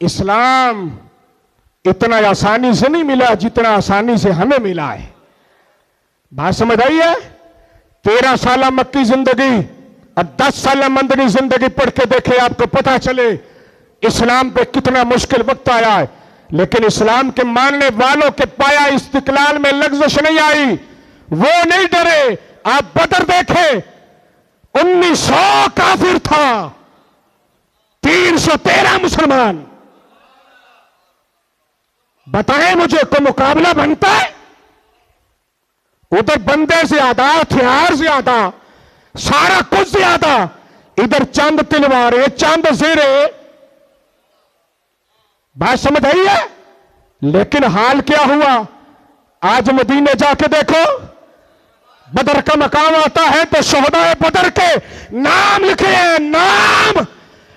اسلام اتنا آسانی سے نہیں ملا جتنا آسانی سے ہمیں ملا ہے. بات سمجھ آئی ہے؟ 13 سالہ مکی زندگی اور 10 سالہ مدنی زندگی پڑھ کے دیکھے، آپ کو پتا چلے اسلام پہ کتنا مشکل وقت آیا ہے. لیکن اسلام کے ماننے والوں کے پایا استقلال میں لغزش نہیں آئی، وہ نہیں ڈرے. آپ بدر دیکھیں، 1900 کافر تھا، 313 مسلمان. بتائیں مجھے کوئی مقابلہ بنتا ہے؟ ادھر بندے زیادہ، ہتھیار زیادہ، سارا کچھ زیادہ، ادھر چند تلواریں، چند زیریں. بات سمجھ آئی ہے؟ لیکن حال کیا ہوا؟ آج مدینے جا کے دیکھو، بدر کا مقام آتا ہے تو شہدائے بدر کے نام لکھے ہیں، نام،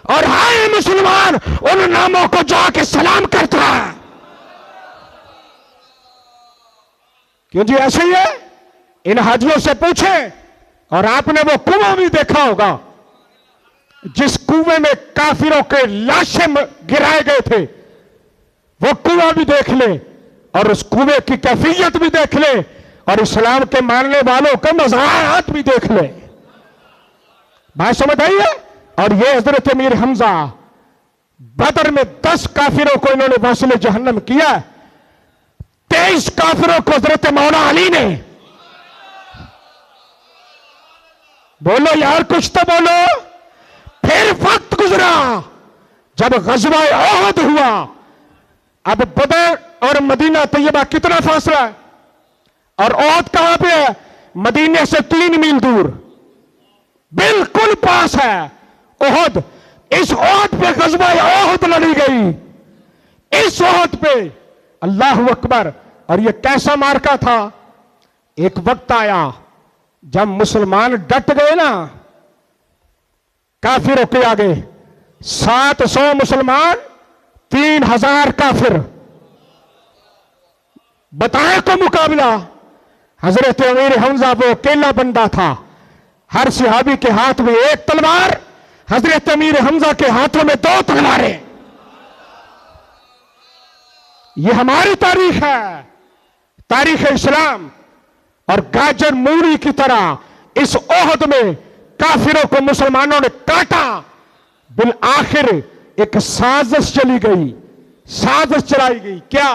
اور ہائے مسلمان ان ناموں کو جا کے سلام کرتا ہے. کیوں جی ایسے ہی ہے؟ ان حاجیوں سے پوچھیں. اور آپ نے وہ کنواں بھی دیکھا ہوگا جس کنویں میں کافروں کے لاشیں گرائے گئے تھے، وہ کنواں بھی دیکھ لیں اور اس کنویں کی کیفیت بھی دیکھ لیں اور اسلام کے ماننے والوں کے مزارات بھی دیکھ لیں. بات سمجھ آئی ہے؟ اور یہ حضرت امیر حمزہ بدر میں 10 کافروں کو انہوں نے واصل جہنم کیا، 23 کافروں کو حضرت مولا علی نے. بولو یار کچھ تو بولو. پھر وقت گزرا جب غزوہ احد ہوا. اب بدر اور مدینہ طیبہ کتنا فاصلہ ہے؟ اور احد کہاں پہ ہے؟ مدینے سے 3 میل دور، بالکل پاس ہے احد. اس احد پہ غزوہ احد لڑی گئی، اس احد پہ. اللہ اکبر. اور یہ کیسا مارکا تھا؟ ایک وقت آیا جب مسلمان ڈٹ گئے نا کافروں کے آگے. 700 مسلمان، 3000 کافر. بتائیں کو مقابلہ. حضرت امیر حمزہ وہ اکیلا بندہ تھا، ہر صحابی کے ہاتھ میں 1 تلوار، حضرت امیر حمزہ کے ہاتھوں میں 2 تلواریں. یہ ہماری تاریخ ہے، تاریخ اسلام. اور گاجر مولی کی طرح اس احد میں کافروں کو مسلمانوں نے کاٹا. بالآخر ایک سازش چلی گئی، سازش چلائی گئی. کیا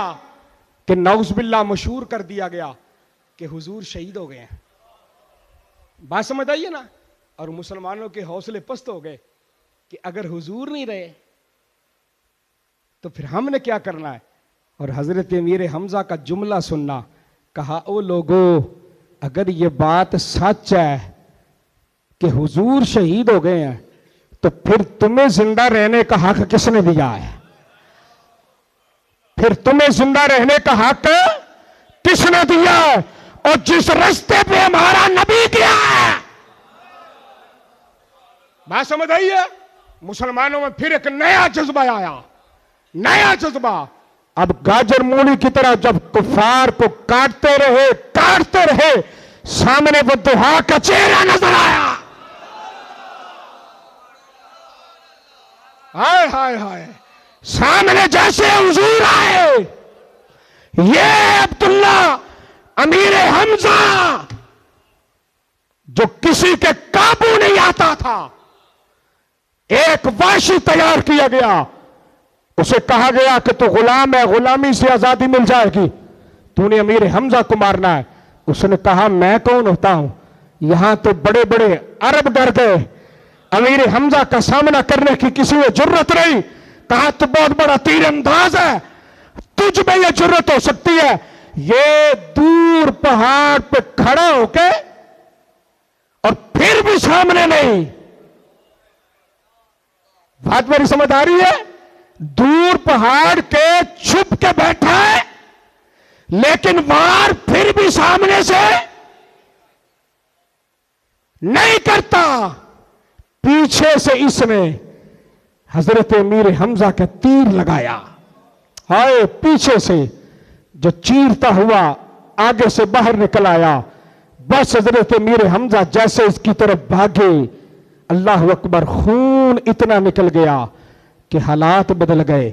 کہ نعوذ باللہ مشہور کر دیا گیا کہ حضور شہید ہو گئے ہیں. بات سمجھ آئیے نا؟ اور مسلمانوں کے حوصلے پست ہو گئے کہ اگر حضور نہیں رہے تو پھر ہم نے کیا کرنا ہے. اور حضرت امیر حمزہ کا جملہ سننا، کہا او لوگو اگر یہ بات سچ ہے کہ حضور شہید ہو گئے ہیں تو پھر تمہیں زندہ رہنے کا حق کس نے دیا ہے؟ پھر تمہیں زندہ رہنے کا حق کس نے دیا ہے؟ اور جس رستے پہ ہمارا نبی گیا ہے. بات سمجھ آئی ہے؟ مسلمانوں میں پھر ایک نیا جذبہ آیا، نیا جذبہ. اب گاجر مولی کی طرح جب کفار کو کاٹتے رہے، سامنے وہ دہا کا چہرہ نظر آیا. ہائے ہائے ہائے، سامنے جیسے حضور آئے. یہ عبداللہ امیر حمزہ جو کسی کے قابو نہیں آتا تھا، ایک وحشی تیار کیا گیا. اسے کہا گیا کہ تو غلام ہے، غلامی سے آزادی مل جائے گی، تو نے امیر حمزہ کو مارنا ہے. اس نے کہا میں کون ہوتا ہوں؟ یہاں تو بڑے بڑے عرب ڈر گئے، امیر حمزہ کا سامنا کرنے کی کسی میں جرت نہیں. کہا تو بہت بڑا تیر انداز ہے، تجھ میں یہ جرت ہو سکتی ہے. یہ دور پہاڑ پہ کھڑا ہو کے اور پھر بھی سامنے نہیں. بات میری سمجھ آ رہی ہے؟ دور پہاڑ کے چھپ کے بیٹھا ہے لیکن وار پھر بھی سامنے سے نہیں کرتا. پیچھے سے اس نے حضرت امیر حمزہ کا تیر لگایا. ہائے، پیچھے سے جو چیرتا ہوا آگے سے باہر نکل آیا. بس حضرت امیر حمزہ جیسے اس کی طرف بھاگے، اللہ اکبر، خون اتنا نکل گیا کہ حالات بدل گئے.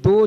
2